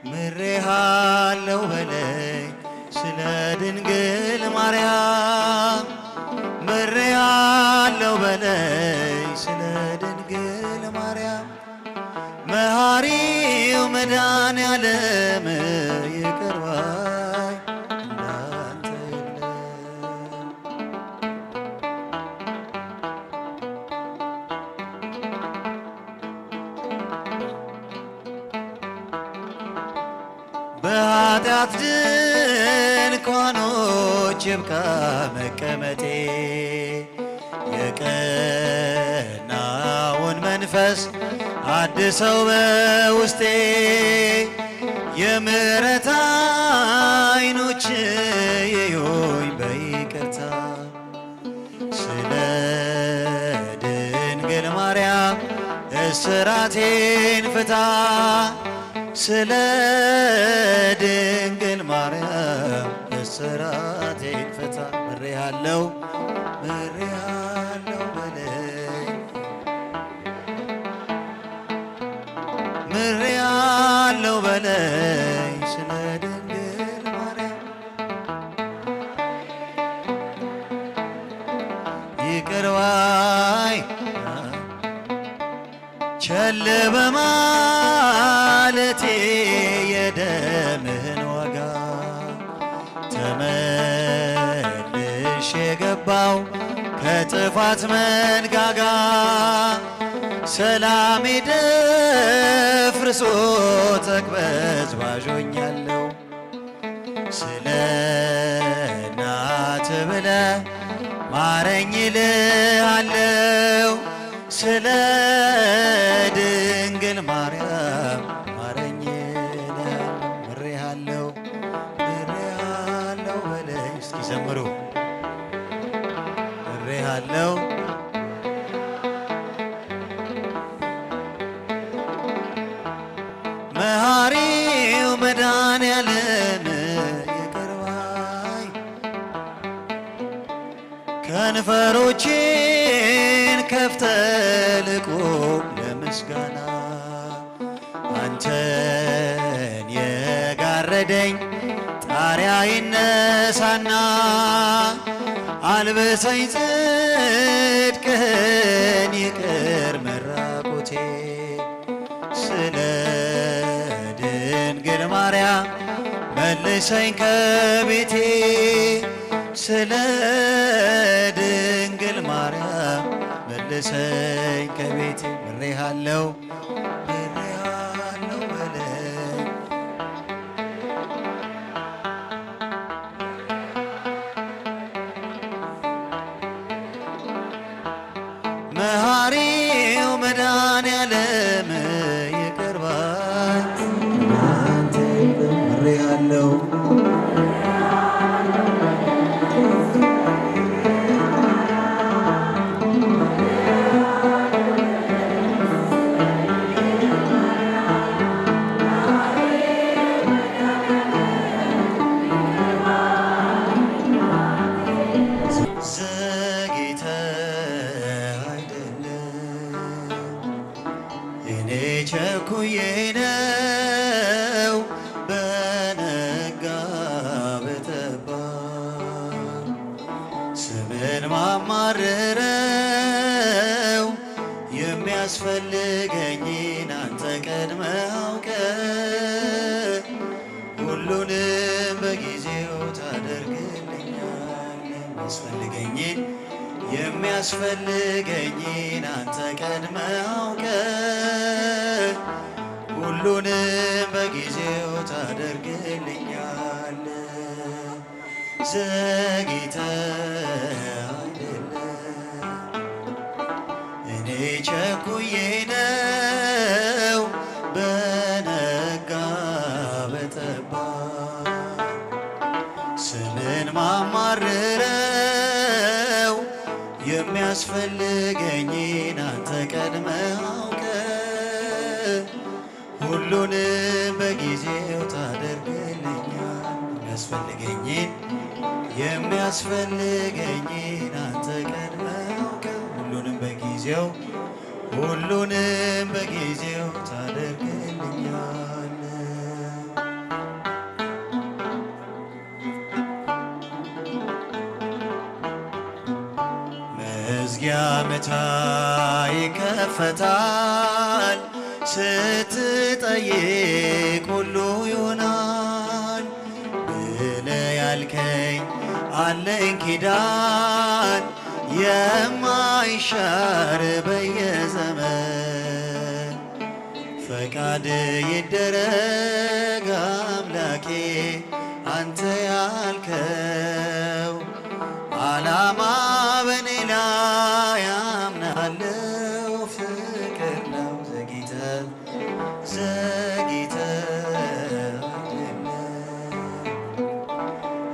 ምሬሃለው በለኝ ስለ ድንግል ማርያም ምሬሃለው በለኝ ስለ ድንግል ማርያም መሐሪው መድኃኔዓለም ይቅር ባይ እንዳንተ የለም። በኃጢአት ድንኳኖች ይብቃ መቀመጤ የቀናውን መንፈስ አድሰው በውስጤ የምሕረት ዓይኖች ይዩኝ በይቅርታ ስለ ድንግል ማርያም እስራቴን ፍታ ስለ ድንግል ማርያም እስራቴን ፍታ ምሬሃለው በለኝ ምሬሃለው በለኝ ስለ ድንግል ማርያም ይቅር ባይ ቸል በማለቴ የደምህን ዋጋ ተመልሼ የገባው ከጥፋት መንጋጋ ሰላሜ ደፍርሶ ተቅበዝባዦኛለሁ ስለ እናት ብለህ ማረኝ እልሃለሁ ስለ ድንግል ማርያም ማረኝ እልሃለሁ ምሬሃለው በለኝ እስኪ ዘምሩ ምሬሃለው መሐሪው መድኃኔዓለም ይቅር ባይ ከንፈሮቼን ከፍተህ ልቁም ለምስጋና አንተን የጋረደኝ ጣሪያ ይነሳና አልብሰኝ ጽድቅህን ይቅር መራቆቴ ስለ ድንግል ማርያም መልሰኝ ከቤቴ ስለ ድንግል ማርያም መልሰኝ ከቤቴ ምሬሃለው በለኝ መሐሪው መድኃኔዓለም ይቅር ባይ እንዳንተ የለም ምሬሃለው ቸኩዬ ነው በነጋ በጠባ ስምን ማማርረው የሚያስፈልገኝን አንተ ቀድመህ አውቀህ ሁሉንም በጊዜው ታደርግልኛለህ የሚያስፈልገኝን አንተ ቀድመህ አውቀህ ሁሉንም በጊዜው ታደርግልኛለህ ዘግይተህ አይደለም እኔ ቸኩዬ ነው በነጋ በጠባ ስምን ማማርረው የሚያስፈልገኝን አንተ ቀድመህ አውቀህ ሁሉንም በጊዜው ታደርግልኛል የሚያስፈልገኝን አንተ ቀድመህ አውቀህ ሁሉንም በጊዜው ታደርግልኛል መዝጊያ መቻ ይከፈታል። ስትጠይቅ ሁሉ ይሆናል ብለህ ያልከኝ አለኝ ኪዳን የማይሻር በየዘመን ፈቃድ ይደረግ አምላኬ አንተ ያልከው ዓላማ በኔ ላይ አምናለው ፍቅር ነው ዘግይተ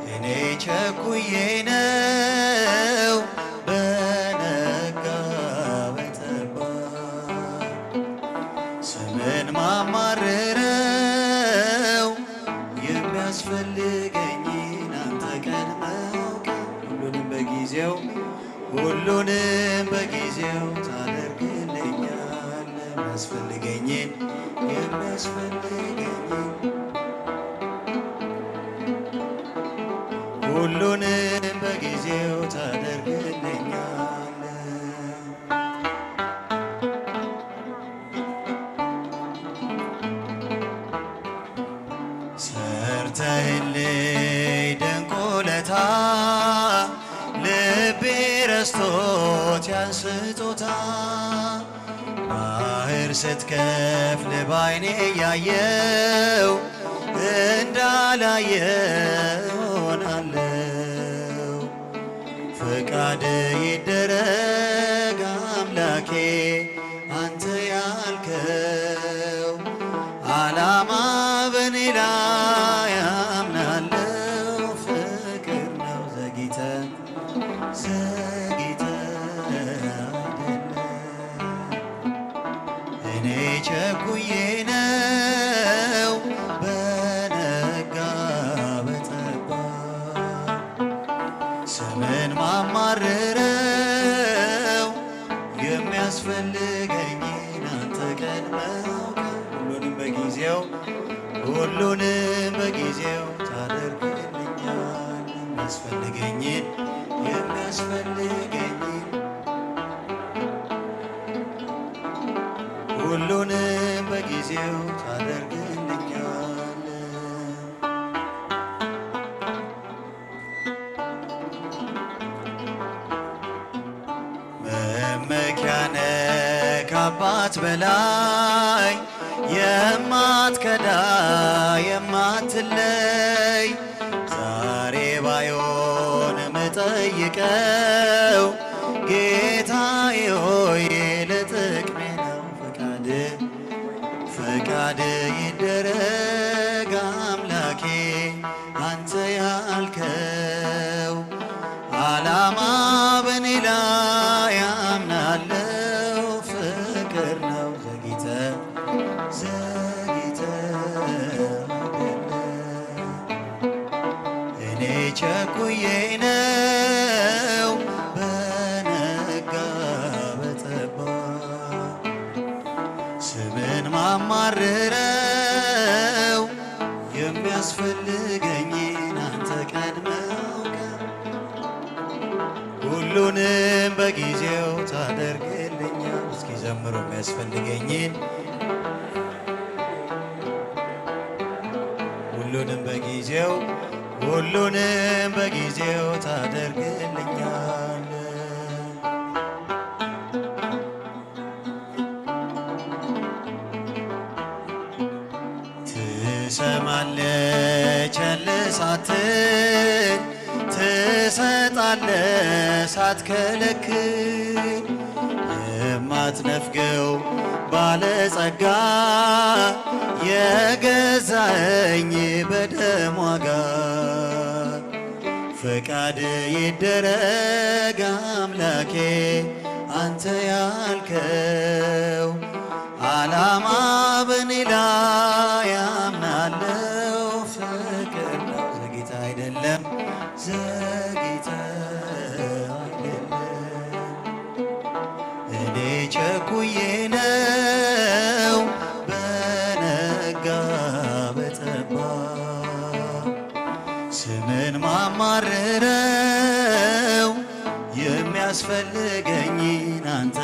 እኔ ቸኩዬ ነው በነጋ በጠባ ስምን ማማርረው የሚያስፈልገኝን አንተ ቀድመህ ሁሉንም በጊዜው ታደርግልኛል የሚያስፈልገኝን ሁሉንም በጊዜው ታደርግልኛል። ሰርተህልኝ ድንቅ ውለታ ልቤ ረስቶት ያን ስጦታ ባህር ስትከፍል ባይኔ ያየው እንዳላየ ሆናለው ፈቃድ ይደረግ አምላኬ አንተ ያልከው ዓላማ በኔ ላይ አምናለው ፍቅር ነው ዘግይተ እኔ ቸኩዬ ነው በነጋ በጠባ ስምን ማማርረው የሚያስፈልገኝን አንተ ቀድመህ ሁሉንም በጊዜው ታደርግልኛል የሚያስፈልገኝን ሁሉንም በጊዜው ታደርግልኛል። መመኪያነ ከአባት በላይ የማትከዳ የማትለይ ዛሬ ባይሆን ምጠይቀው ጌታዬ ሆይ ለጥቅሜ ነው ፈቃድ ይደረግ አምላኬ አንተ ያልከው ዓላማ በኔ ላይ አምናለው ፍቅር ነው ዘግይተ እኔ ቸኩዬ ነው በነጋ በጠባ ስምን ማማርረው የሚያስፈልገኝን አንተ ቀድመህ ሁሉንም በጊዜው ታደርግልኛል። እስኪ ዘምሮ የሚያስፈልገኝን ሁሉንም በጊዜው ታደርግልኛል። ትሰማለህ ቸል ሳትል ትሰጣለህ ሳትከለክል የማትነፍገው ባለጸጋ የገዛኸኝ በደም ዋጋ ፈቃድ ይደረግ አምላኬ አንተ ያልከው ዓላማ በኔ ላይ አምናለው ፍቅር ነው ዘግይተ አይደለም እኔ ቸኩዬ ነው በነጋ በጠባ ስምን ማማርረው የሚያስፈልገኝን አንተ